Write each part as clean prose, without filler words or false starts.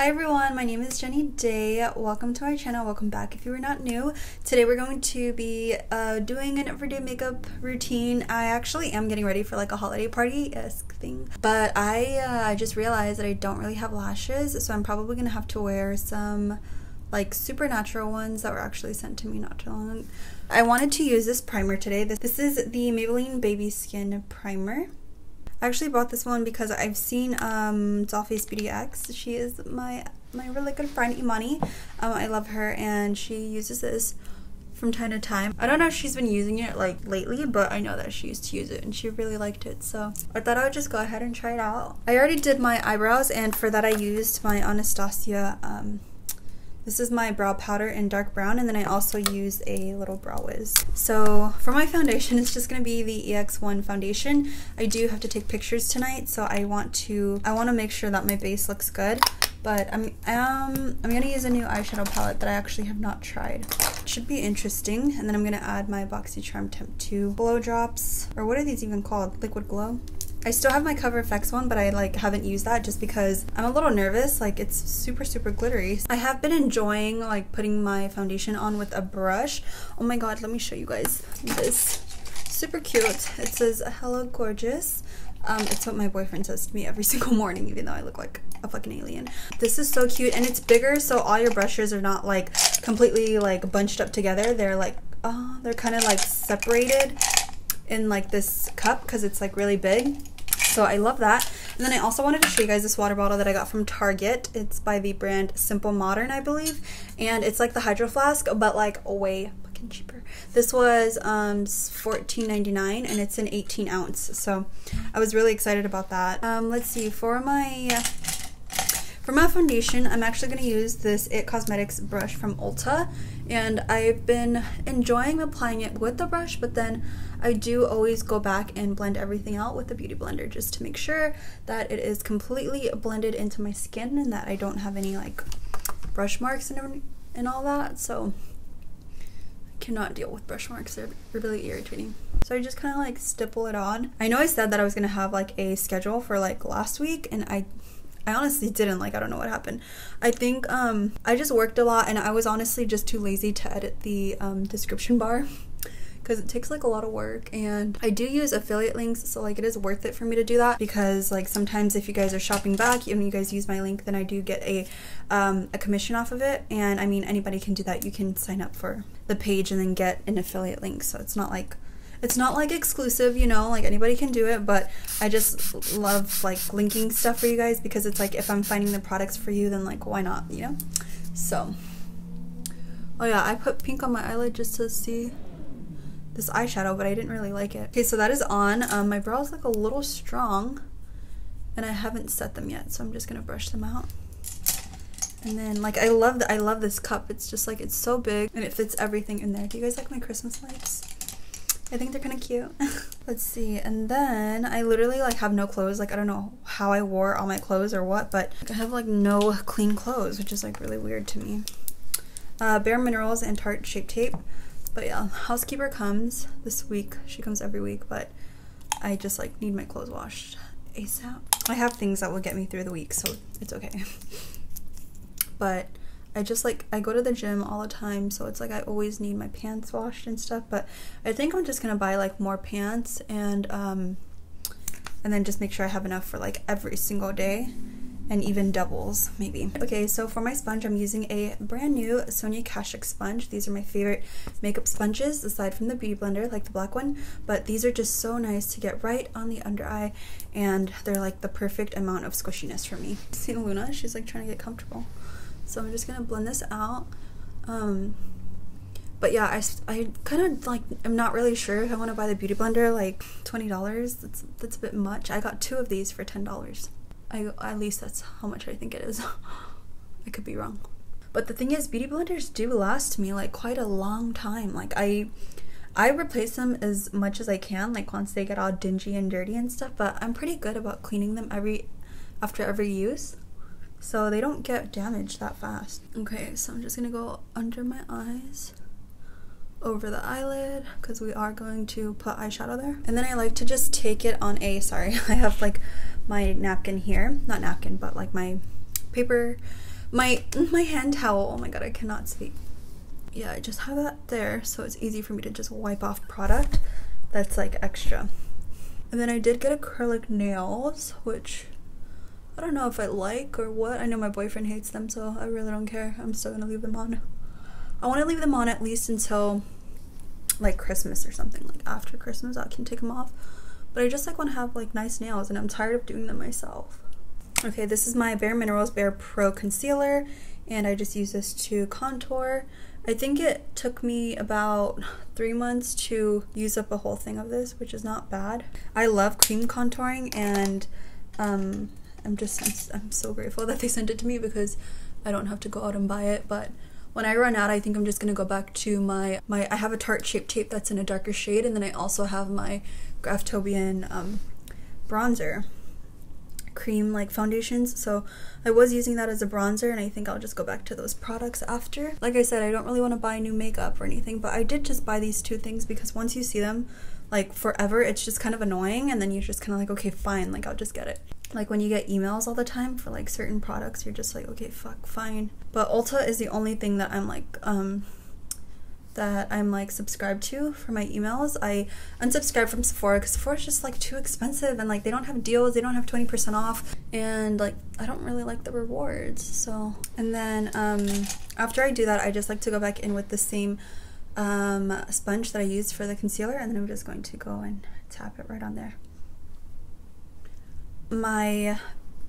Hi everyone, my name is Jenny Day. Welcome to my channel. Welcome back if you are not new. Today we're going to be doing an everyday makeup routine. I actually am getting ready for like a holiday party-esque thing, but I just realized that I don't really have lashes, so I'm probably gonna have to wear some like super natural ones that were actually sent to me not too long ago. I wanted to use this primer today. This is the Maybelline Baby Skin Primer. I actually bought this one because I've seen Dollface Beauty X. She is my really good friend Imani. I love her and she uses this from time to time. I don't know if she's been using it like lately, but I know that she used to use it and she really liked it, so I thought I would just go ahead and try it out. I already did my eyebrows, and for that I used my Anastasia this is my brow powder in dark brown, and then I also use a little brow wiz. So for my foundation, it's just gonna be the EX1 foundation. I do have to take pictures tonight, so I want to make sure that my base looks good. But I'm gonna use a new eyeshadow palette that I actually have not tried. It should be interesting. And then I'm gonna add my BoxyCharm Temp 2 glow drops, or what are these even called? Liquid glow. I still have my Cover FX one, but I like haven't used that just because I'm a little nervous. Like, it's super glittery. I have been enjoying like putting my foundation on with a brush. Oh my god, let me show you guys this. Super cute. It says hello gorgeous. It's what my boyfriend says to me every single morning, even though I look like a fucking alien. This is so cute, and it's bigger, so all your brushes are not like completely like bunched up together. They're like they're kind of like separated in like this cup because it's like really big. So I love that. And then I also wanted to show you guys this water bottle that I got from Target. It's by the brand Simple Modern, I believe, and it's like the Hydro Flask, but like way fucking cheaper. This was $14.99 and it's an 18 ounce, so I was really excited about that. Let's see, for my foundation, I'm actually going to use this IT Cosmetics brush from Ulta, and I've been enjoying applying it with the brush, but then I do always go back and blend everything out with the Beauty Blender just to make sure that it is completely blended into my skin and that I don't have any like brush marks and all that. So I cannot deal with brush marks. They're really irritating. So I just kind of like stipple it on. I know I said that I was going to have like a schedule for like last week, and I honestly didn't. Like, I don't know what happened. I think I just worked a lot, and I was honestly just too lazy to edit the description bar because it takes like a lot of work, and I do use affiliate links, so like it is worth it for me to do that, because like sometimes if you guys are shopping back and you guys use my link, then I do get a commission off of it. And I mean, anybody can do that. You can sign up for the page and then get an affiliate link, so it's not like exclusive, you know, like anybody can do it. But I just love like linking stuff for you guys, because it's like if I'm finding the products for you, then like why not, you know? So, oh yeah, I put pink on my eyelid just to see this eyeshadow, but I didn't really like it. Okay, so that is on. My brows look a little strong and I haven't set them yet, so I'm just gonna brush them out. And then like I love this cup. It's just like, it's so big and it fits everything in there. Do you guys like my Christmas lights? I think they're kind of cute. Let's see, and then I literally like have no clothes. Like, I don't know how I wore all my clothes or what, but I have like no clean clothes, which is like really weird to me. Bareminerals and Tarte Shape Tape. But yeah, housekeeper comes this week. She comes every week, but I just like need my clothes washed ASAP. I have things that will get me through the week, so it's okay. But I just like, I go to the gym all the time, so it's like I always need my pants washed and stuff. But I think I'm just gonna buy like more pants and then just make sure I have enough for like every single day, and even doubles maybe. Okay, so for my sponge, I'm using a brand new Sonia Kashuk sponge. These are my favorite makeup sponges aside from the Beauty Blender, like the black one, but these are just so nice to get right on the under eye, and they're like the perfect amount of squishiness for me. See Luna, she's like trying to get comfortable. So I'm just gonna blend this out. But yeah, I kind of like, I'm not really sure if I want to buy the Beauty Blender. Like $20, that's a bit much. I got 2 of these for $10. At least that's how much I think it is. I could be wrong. But the thing is, Beauty Blenders do last me like quite a long time. Like I replace them as much as I can, like once they get all dingy and dirty and stuff, but I'm pretty good about cleaning them after every use, so they don't get damaged that fast. Okay, so I'm just gonna go under my eyes, over the eyelid, because we are going to put eyeshadow there. And then I like to just take it on I have like my napkin here, not napkin, but like my paper My hand towel, oh my god, I cannot speak. Yeah, I just have that there, so it's easy for me to just wipe off product that's like extra. And then I did get acrylic nails, which I don't know if I like or what. I know my boyfriend hates them, so I really don't care. I'm still gonna leave them on. I want to leave them on at least until like Christmas or something. Like after Christmas I can take them off, but I just like want to have like nice nails, and I'm tired of doing them myself. Okay, this is my Bareminerals Bare Pro Concealer, and I just use this to contour. I think it took me about 3 months to use up a whole thing of this, which is not bad. I love cream contouring, and I'm so grateful that they sent it to me because I don't have to go out and buy it. But when I run out, I think I'm just gonna go back to my I have a Tarte Shape Tape that's in a darker shade, and then I also have my Graftobian bronzer cream like foundations, so I was using that as a bronzer, and I think I'll just go back to those products after. Like I said, I don't really want to buy new makeup or anything, but I did just buy these two things because once you see them like forever, it's just kind of annoying, and then you're just kind of like, okay, fine, like I'll just get it. Like when you get emails all the time for like certain products, you're just like, okay, fuck, fine. But Ulta is the only thing that I'm like subscribed to for my emails. I unsubscribed from Sephora because Sephora's just like too expensive, and like they don't have deals, they don't have 20% off, and like I don't really like the rewards. So, and then after I do that, I just like to go back in with the same sponge that I used for the concealer, and then I'm just going to go and tap it right on there. My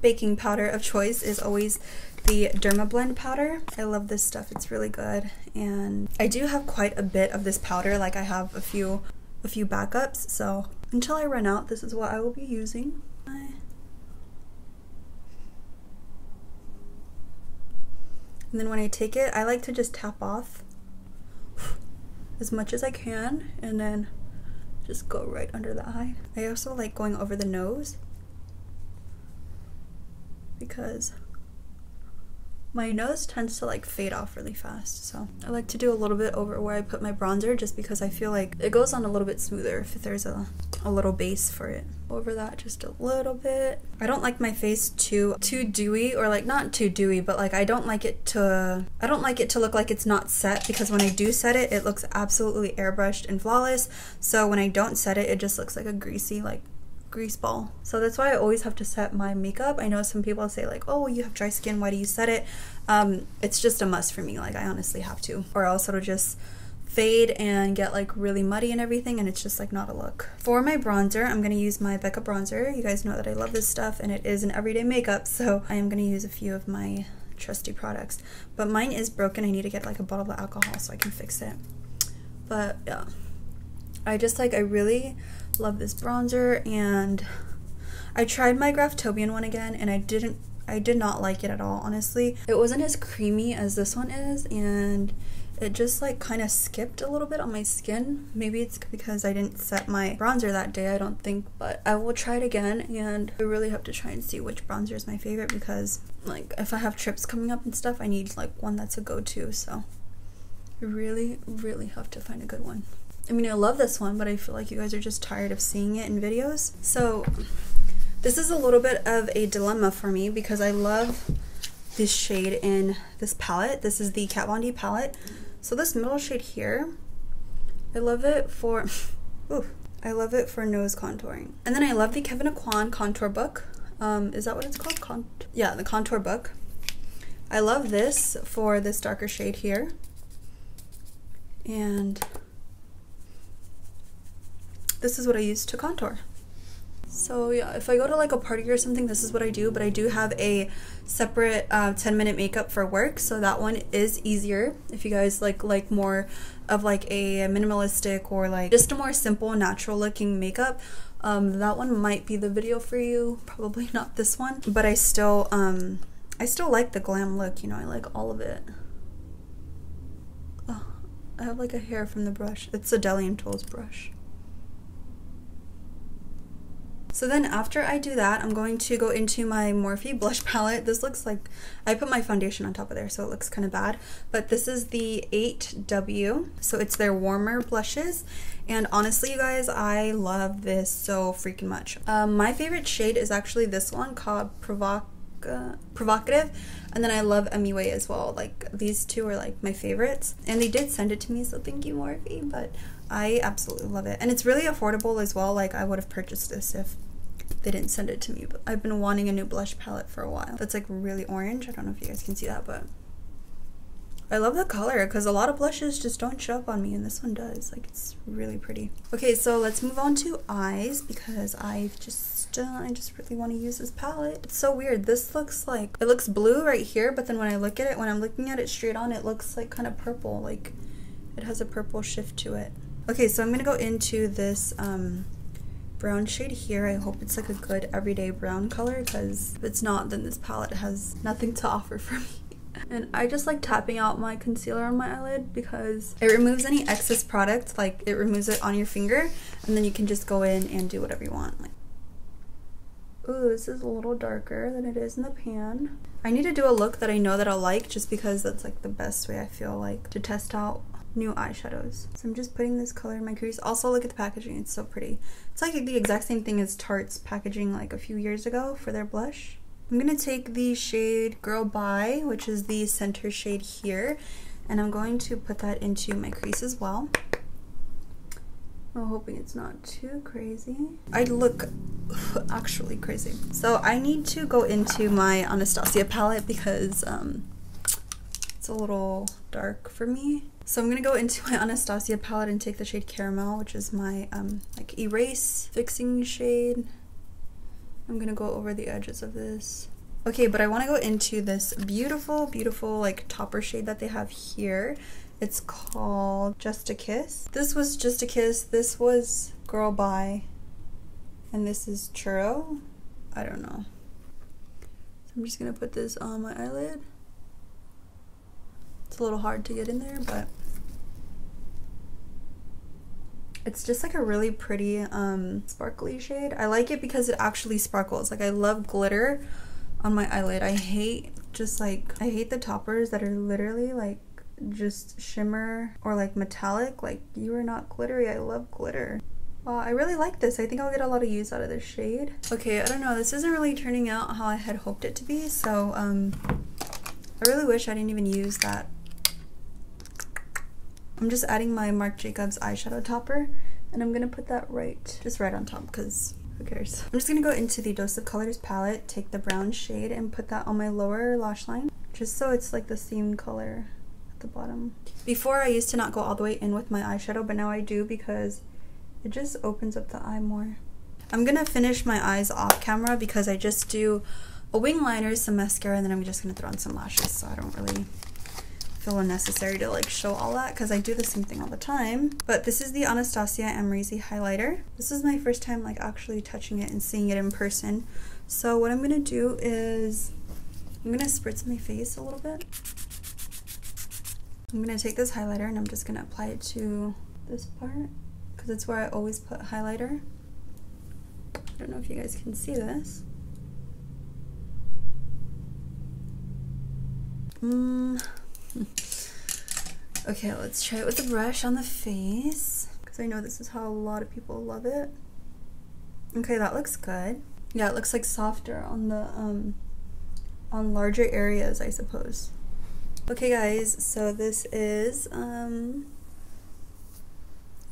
baking powder of choice is always the Dermablend powder. I love this stuff, it's really good, and I do have quite a bit of this powder. Like I have a few backups, so until I run out, this is what I will be using. And then when I take it, I like to just tap off as much as I can, and then just go right under the eye. I also like going over the nose because my nose tends to like fade off really fast, so I like to do a little bit over where I put my bronzer, just because I feel like it goes on a little bit smoother if there's a little base for it. Over that just a little bit. I don't like my face too dewy, or like not too dewy, but like I don't like it to look like it's not set, because when I do set it, it looks absolutely airbrushed and flawless. So when I don't set it, it just looks like a greasy like grease ball. So that's why I always have to set my makeup. I know some people say like, oh, you have dry skin, why do you set it? It's just a must for me. Like I honestly have to, or else it'll just fade and get like really muddy and everything, and it's just like not a look. For my bronzer, I'm gonna use my Becca bronzer. You guys know that I love this stuff, and it is an everyday makeup, so I am gonna use a few of my trusty products. But mine is broken. I need to get like a bottle of alcohol so I can fix it. But yeah, I really love this bronzer, and I tried my Graftobian one again, and I did not like it at all, honestly. It wasn't as creamy as this one is, and it just like kind of skipped a little bit on my skin. Maybe it's because I didn't set my bronzer that day, I don't think, but I will try it again, and I really have to try and see which bronzer is my favorite, because like if I have trips coming up and stuff, I need like one that's a go-to, so I really have to find a good one. I mean, I love this one, but I feel like you guys are just tired of seeing it in videos. So this is a little bit of a dilemma for me, because I love this shade in this palette. This is the Kat Von D palette. So this middle shade here, I love it for I love it for nose contouring. And then I love the Kevyn Aucoin contour book. Is that what it's called? Yeah, the contour book. I love this for this darker shade here. And this is what I use to contour. So yeah, if I go to like a party or something, this is what I do, but I do have a separate 10-minute makeup for work, so that one is easier. If you guys like more of like a minimalistic, or like just a more simple, natural looking makeup, that one might be the video for you. Probably not this one, but I still like the glam look, you know, I like all of it. Oh, I have like a hair from the brush. It's a Deli & Tools brush. So then after I do that, I'm going to go into my Morphe blush palette. This looks like, I put my foundation on top of there, so it looks kind of bad. But this is the 8W, so it's their warmer blushes. And honestly, you guys, I love this so freaking much. My favorite shade is actually this one called provocative. And then I love MUA as well. Like, these two are like my favorites. And they did send it to me, so thank you, Morphe. But I absolutely love it. And it's really affordable as well. Like, I would have purchased this if they didn't send it to me. But I've been wanting a new blush palette for a while. That's like really orange. I don't know if you guys can see that, but I love the color because a lot of blushes just don't show up on me, and this one does. Like, it's really pretty. Okay, so let's move on to eyes because I just really want to use this palette. It's so weird. This looks like, it looks blue right here, but then when I look at it, when I'm looking at it straight on, it looks like kind of purple. Like, it has a purple shift to it. Okay, so I'm gonna go into this brown shade here. I hope it's like a good everyday brown color, because if it's not, then this palette has nothing to offer for me. And I just like tapping out my concealer on my eyelid because it removes any excess product. Like, it removes it on your finger, and then you can just go in and do whatever you want. Like, ooh, this is a little darker than it is in the pan. I need to do a look that I know that I'll like, just because that's like the best way I feel like to test out new eyeshadows. So I'm just putting this color in my crease. Also, look at the packaging. It's so pretty. It's like the exact same thing as Tarte's packaging like a few years ago for their blush. I'm gonna take the shade Girl Bye, which is the center shade here, and I'm going to put that into my crease as well. I'm hoping it's not too crazy. I look actually crazy. So I need to go into my Anastasia palette because it's a little dark for me. So I'm gonna go into my Anastasia palette and take the shade Caramel, which is my like erase fixing shade. I'm gonna go over the edges of this. Okay, but I want to go into this beautiful, beautiful like topper shade that they have here. It's called Just a Kiss. This was Just a Kiss. This was Girl Bye. And this is Churro. I don't know. So I'm just gonna put this on my eyelid. It's a little hard to get in there, but it's just like a really pretty sparkly shade. I like it because it actually sparkles. Like, I love glitter on my eyelid. I hate the toppers that are literally like just shimmer or like metallic. Like, you are not glittery. I love glitter. Wow, I really like this. I think I'll get a lot of use out of this shade. Okay, I don't know. This isn't really turning out how I had hoped it to be. So I really wish I didn't even use that. I'm just adding my Marc Jacobs eyeshadow topper, and I'm gonna put that just right on top, because who cares. I'm just gonna go into the Dose of Colors palette, take the brown shade, and put that on my lower lash line, just so it's like the same color at the bottom. Before, I used to not go all the way in with my eyeshadow, but now I do because it just opens up the eye more. I'm gonna finish my eyes off camera because I just do a wing liner, some mascara, and then I'm just gonna throw on some lashes, so I don't really feel unnecessary to like show all that because I do the same thing all the time. But this is the Anastasia Amrezy highlighter. This is my first time like actually touching it and seeing it in person. So what I'm gonna do is I'm gonna spritz my face a little bit. I'm gonna take this highlighter and I'm just gonna apply it to this part because it's where I always put highlighter. I don't know if you guys can see this. Okay, let's try it with the brush on the face because I know this is how a lot of people love it. Okay, that looks good. Yeah, it looks like softer on the on larger areas, I suppose. Okay guys, so this is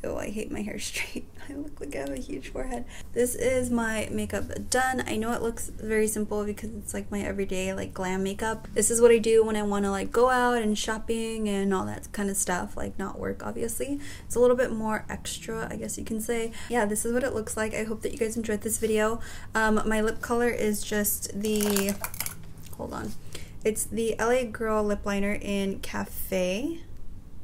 oh, I hate my hair straight. I look like I have a huge forehead. This is my makeup done. I know it looks very simple because it's like my everyday like glam makeup. This is what I do when I want to like go out and shopping and all that kind of stuff, like not work obviously. It's a little bit more extra, I guess you can say. Yeah, this is what it looks like. I hope that you guys enjoyed this video. My lip color is just the, hold on, it's the LA Girl lip liner in Cafe.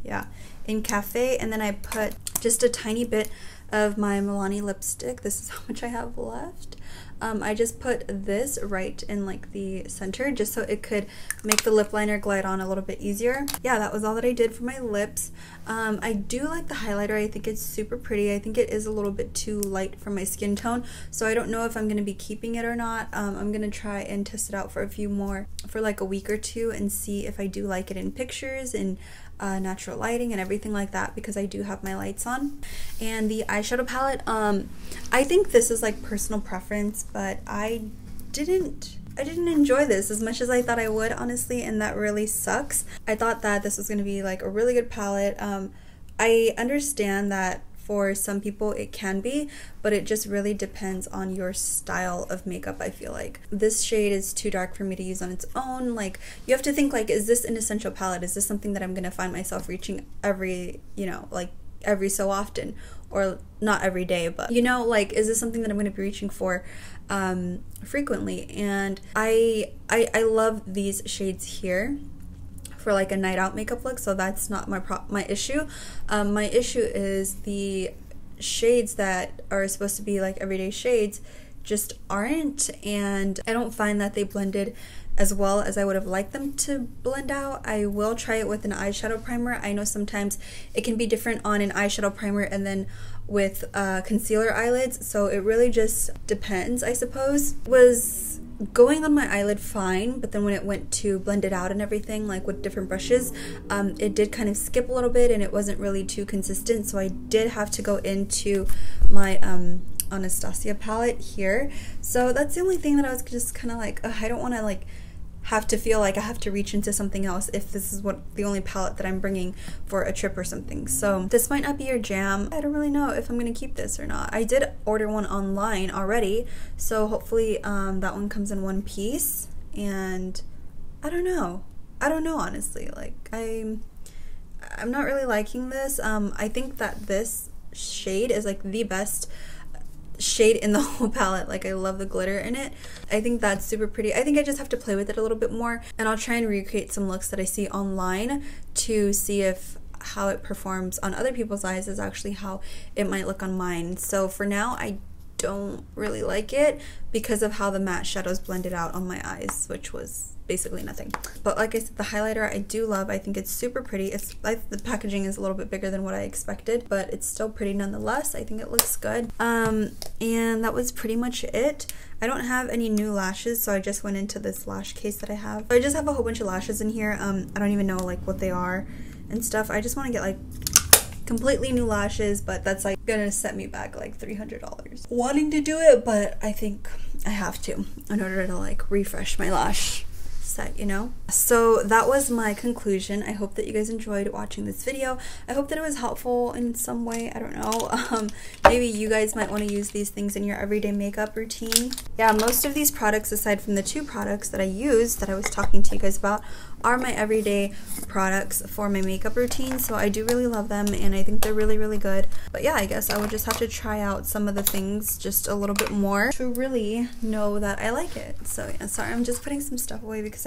Yeah, in Cafe, and then I put just a tiny bit of my Milani lipstick. This is how much I have left. I just put this right in like the center just so it could make the lip liner glide on a little bit easier. Yeah, that was all that I did for my lips. I do like the highlighter. I think it's super pretty. I think it is a little bit too light for my skin tone, so I don't know if I'm going to be keeping it or not. I'm going to try and test it out for for like a week or two and see if I do like it in pictures and natural lighting and everything like that, because I do have my lights on. And the eyeshadow palette, I think this is like personal preference, but I didn't enjoy this as much as I thought I would, honestly, and that really sucks. I thought that this was going to be like a really good palette. I understand that for some people it can be, but it just really depends on your style of makeup. I feel like this shade is too dark for me to use on its own. Like, you have to think, like, is this an essential palette? Is this something that I'm gonna find myself reaching every, you know, like every so often, or not every day, but, you know, like, is this something that I'm gonna be reaching for frequently? And I love these shades here for like a night out makeup look, so that's not my issue. My issue is the shades that are supposed to be like everyday shades just aren't, and I don't find that they blended as well as I would have liked them to blend out. I will try it with an eyeshadow primer. I know sometimes it can be different on an eyeshadow primer and then with concealer eyelids, so it really just depends, I suppose. Was going on my eyelid fine, but then when it went to blend it out and everything, like with different brushes, it did kind of skip a little bit and it wasn't really too consistent, so I did have to go into my Anastasia palette here. So that's the only thing that I was just kind of like, I don't want to like have to feel like I have to reach into something else if this is what the only palette that I'm bringing for a trip or something. So this might not be your jam. I don't really know if I'm gonna keep this or not. I did order one online already, so hopefully that one comes in one piece, and I don't know honestly. Like, I'm not really liking this. I think that this shade is like the best shade in the whole palette. Like, I love the glitter in it. I think that's super pretty. I think I just have to play with it a little bit more, and I'll try and recreate some looks that I see online to see if how it performs on other people's eyes is actually how it might look on mine. So for now, I don't really like it because of how the matte shadows blended out on my eyes, which was basically nothing. But like I said, the highlighter I do love. I think it's super pretty. It's like the packaging is a little bit bigger than what I expected, but it's still pretty nonetheless. I think it looks good. And that was pretty much it. I don't have any new lashes, so I just went into this lash case that I have. So I just have a whole bunch of lashes in here. I don't even know like what they are and stuff. I just want to get like completely new lashes, but that's like gonna set me back like $300 wanting to do it, but I think I have to in order to like refresh my lash set, you know? So that was my conclusion. I hope that you guys enjoyed watching this video. I hope that it was helpful in some way. I don't know. Maybe you guys might want to use these things in your everyday makeup routine. Yeah, most of these products, aside from the two products that I used that I was talking to you guys about, are my everyday products for my makeup routine, so I do really love them and I think they're really, really good. But yeah, I guess I would just have to try out some of the things just a little bit more to really know that I like it. So yeah, sorry, I'm just putting some stuff away because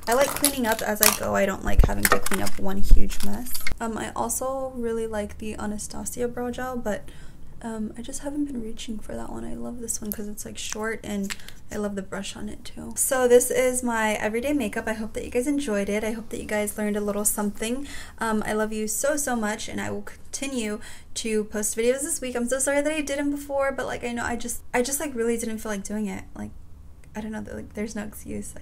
I like cleaning up as I go. I don't like having to clean up one huge mess. I also really like the Anastasia brow gel, but I just haven't been reaching for that one. I love this one because it's like short and I love the brush on it too. So this is my everyday makeup. I hope that you guys enjoyed it. I hope that you guys learned a little something. I love you so, so much, and I will continue to post videos this week. I'm so sorry that I didn't before, but like I know I just like really didn't feel like doing it. Like, I don't know, like there's no excuse.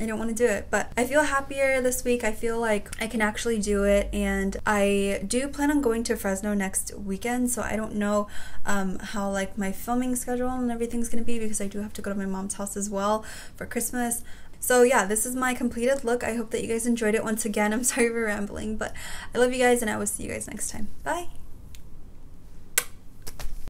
I don't want to do it, but I feel happier this week. I feel like I can actually do it, and I do plan on going to Fresno next weekend, so I don't know how like my filming schedule and everything's gonna be because I do have to go to my mom's house as well for Christmas. So yeah, this is my completed look. I hope that you guys enjoyed it. Once again, I'm sorry for rambling, but I love you guys and I will see you guys next time. Bye!